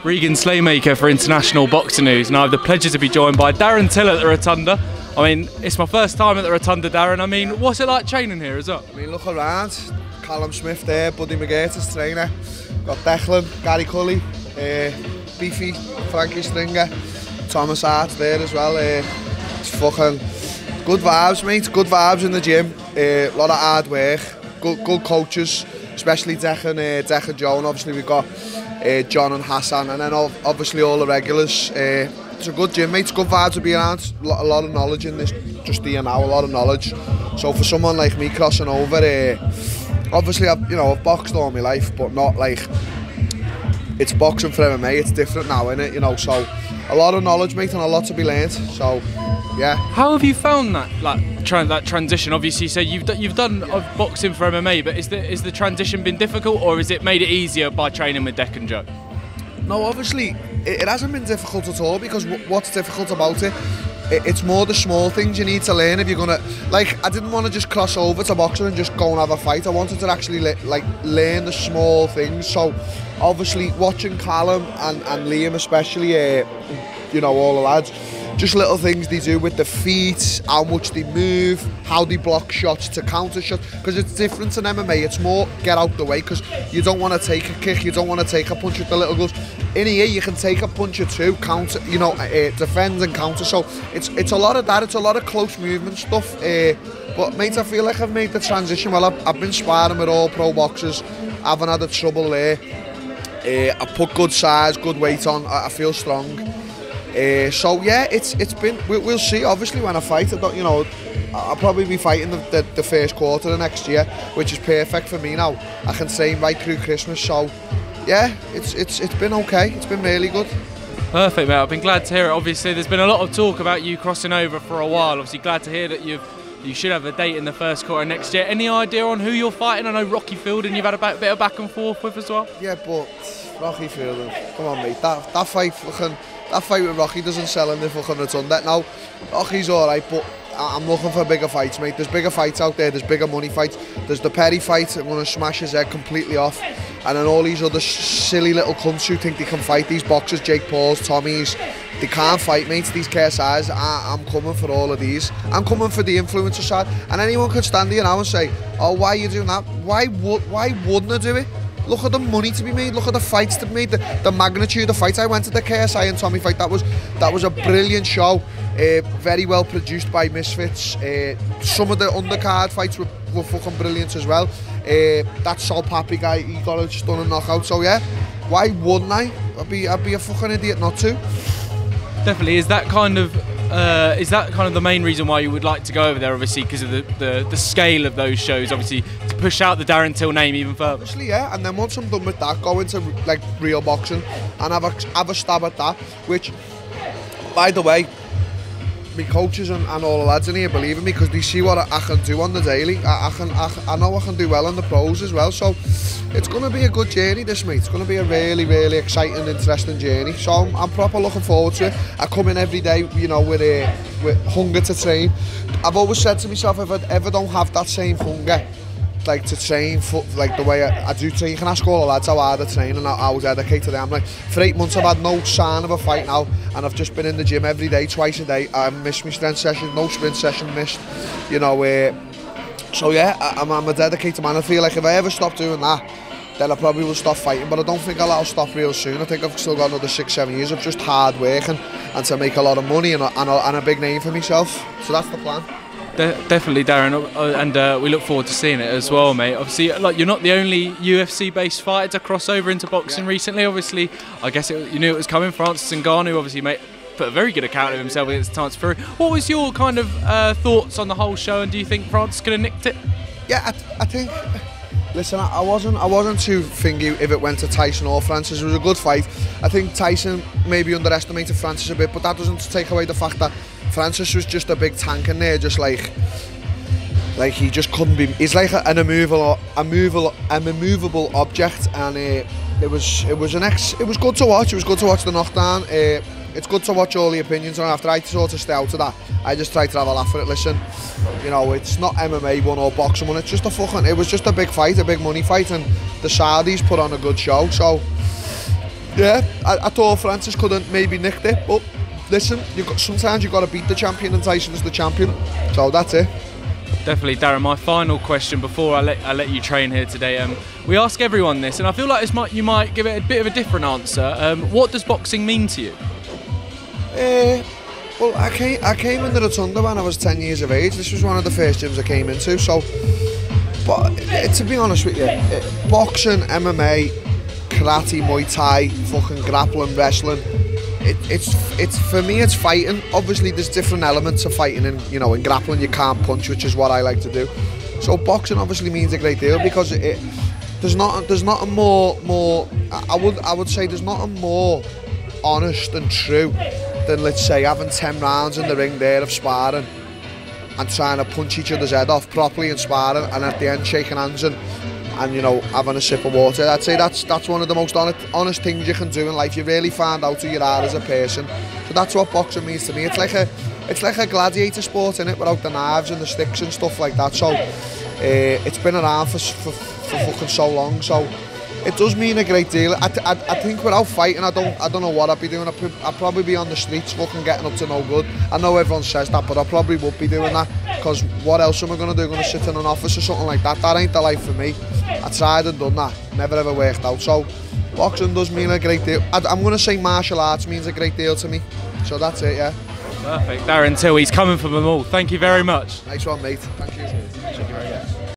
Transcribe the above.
Regan Slaymaker for International Boxing News, and I have the pleasure to be joined by Darren Till at the Rotunda. I mean, it's my first time at the Rotunda, Darren. I mean, what's it like training here as well? I mean, look around. Callum Smith there, Buddy McGearty's trainer. Got Declan, Gary Cully, Beefy, Frankie Stringer, Thomas Hart there as well. It's fucking good vibes, mate. Good vibes in the gym. A lot of hard work. Good coaches, especially Declan Joe, and obviously we've got John and Hassan, and then obviously all the regulars. It's a good gym, mate. It's good vibes to be around. A lot of knowledge in this, just here now, a lot of knowledge. So for someone like me crossing over, obviously I've boxed all my life, but not like it's boxing for MMA. It's different now, isn't it? You know, so a lot of knowledge, mate, and a lot to be learned. So yeah. How have you found that, that transition? Obviously, so you've done boxing for MMA, but is the transition been difficult, or has it made it easier by training with Declan Joe? No, obviously it hasn't been difficult at all, because what's difficult about it? It's more the small things you need to learn if you're gonna, like, I didn't want to just cross over to boxing and just go and have a fight. I wanted to actually learn the small things. So obviously watching Callum and Liam especially, all the lads, just little things they do with the feet, how much they move, how they block shots to counter shots, because it's different in MMA. It's more get out the way, because you don't want to take a kick, you don't want to take a punch with the little gloves. In here you can take a punch or two, counter, defend and counter. So it's a lot of that. It's a lot of close movement stuff. But mate, I feel like I've made the transition well. I've been sparring with all pro boxers. I haven't had a trouble there. I put good size, good weight on. I feel strong. So yeah, it's been. We'll see. Obviously, when I fight, I'll probably be fighting the first quarter of next year, which is perfect for me now. I can train right through Christmas. So yeah, it's been okay. It's been really good. Perfect, mate. I've been glad to hear it. Obviously, there's been a lot of talk about you crossing over for a while. Obviously, glad to hear that you should have a date in the first quarter next year. Any idea on who you're fighting? I know Rocky Fielding you've had a bit of back and forth with as well. Yeah, but Rocky Fielding, come on, mate. That fight with Rocky doesn't sell in the fucking Rotunda. Now, Rocky's alright, but I'm looking for bigger fights, mate. There's bigger fights out there, there's bigger money fights. There's the Perry fight, I'm going to smash his head completely off. And then all these other silly little cunts who think they can fight, these boxers, Jake Pauls, Tommies, they can't fight, mate. These KSIs, I'm coming for all of these. I'm coming for the influencer side. And anyone could stand here now and say, oh, why are you doing that? Why wouldn't I do it? Look at the money to be made, look at the fights to be made, the magnitude of fights. I went to the KSI and Tommy fight, that was a brilliant show, very well produced by Misfits. Some of the undercard fights were fucking brilliant as well. That Sol Pappy guy, he got a stunning knockout, so yeah, why wouldn't I? I'd be a fucking idiot not to. Definitely. Is that kind of the main reason why you would like to go over there, obviously, because of the scale of those shows, obviously, to push out the Darren Till name even further? Obviously, yeah, and then once I'm done with that, go into like real boxing and have a stab at that, which, by the way, my coaches and all the lads in here believe in me, because they see what I can do on the daily. I know I can do well on the pros as well, so it's going to be a good journey, this, mate. It's going to be a really, really exciting, interesting journey. So I'm proper looking forward to it. I come in every day, with hunger to train. I've always said to myself, if I ever don't have that same hunger, like to train like the way I do train, you can ask all the lads how hard I train and how dedicated I am. Like, for 8 months I've had no sign of a fight now, and I've just been in the gym every day, twice a day. I missed my strength session, no sprint session missed, so yeah, I'm a dedicated man. I feel like if I ever stop doing that, then I probably will stop fighting, but I don't think I'll stop real soon. I think I've still got another 6-7 years of just hard work and to make a lot of money and a big name for myself. So that's the plan. Definitely, Darren, and we look forward to seeing it as well, mate. Obviously, like, you're not the only UFC-based fighter to cross over into boxing recently. Obviously, I guess you knew it was coming. Francis Ngannou, obviously, put a very good account of himself against Tyson Fury. What was your kind of thoughts on the whole show, and do you think Francis could have nicked it? Yeah, I think. Listen, I wasn't too thingy if it went to Tyson or Francis. It was a good fight. I think Tyson maybe underestimated Francis a bit, but that doesn't take away the fact that Francis was just a big tank in there, just like he just couldn't be. He's like an immovable object, and it was good to watch. It was good to watch the knockdown. It's good to watch all the opinions, and after I sort of stay out of that, I just try to have a laugh at it. Listen, it's not MMA one or boxing one. It's just it was just a big fight, a big money fight, and the Saudis put on a good show. So Yeah, I thought Francis could have maybe nicked it, but listen, sometimes you've got to beat the champion, and Tyson is the champion, so that's it. Definitely, Darren. My final question before I let you train here today. We ask everyone this, and I feel like you might give it a bit of a different answer. What does boxing mean to you? Well, I came in the Rotunda when I was 10 years of age. This was one of the first gyms I came into. So, but to be honest with you, boxing, MMA, karate, Muay Thai, fucking grappling, wrestling. It's for me, it's fighting. Obviously, there's different elements of fighting, and in grappling you can't punch, which is what I like to do. So boxing obviously means a great deal because there's not a more I would say there's not a more honest and true than, let's say, having 10 rounds in the ring there of sparring and trying to punch each other's head off properly in sparring, and at the end shaking hands and having a sip of water. I'd say that's one of the most honest things you can do in life. You really find out who you are as a person. So that's what boxing means to me. It's like a gladiator sport, innit, without the knives and the sticks and stuff like that. So it's been around for fucking so long. So it does mean a great deal. I think without fighting, I don't know what I'd be doing. I'd probably be on the streets fucking getting up to no good. I know everyone says that, but I probably would be doing that, because what else am I going to do? Going to sit in an office or something like that? That ain't the life for me. I tried and done that, never ever worked out. So boxing does mean a great deal. I'm going to say martial arts means a great deal to me. So that's it, yeah. Perfect. Darren Till, he's coming from them all. Thank you very much. Nice one, mate. Thank you. Thank you very much.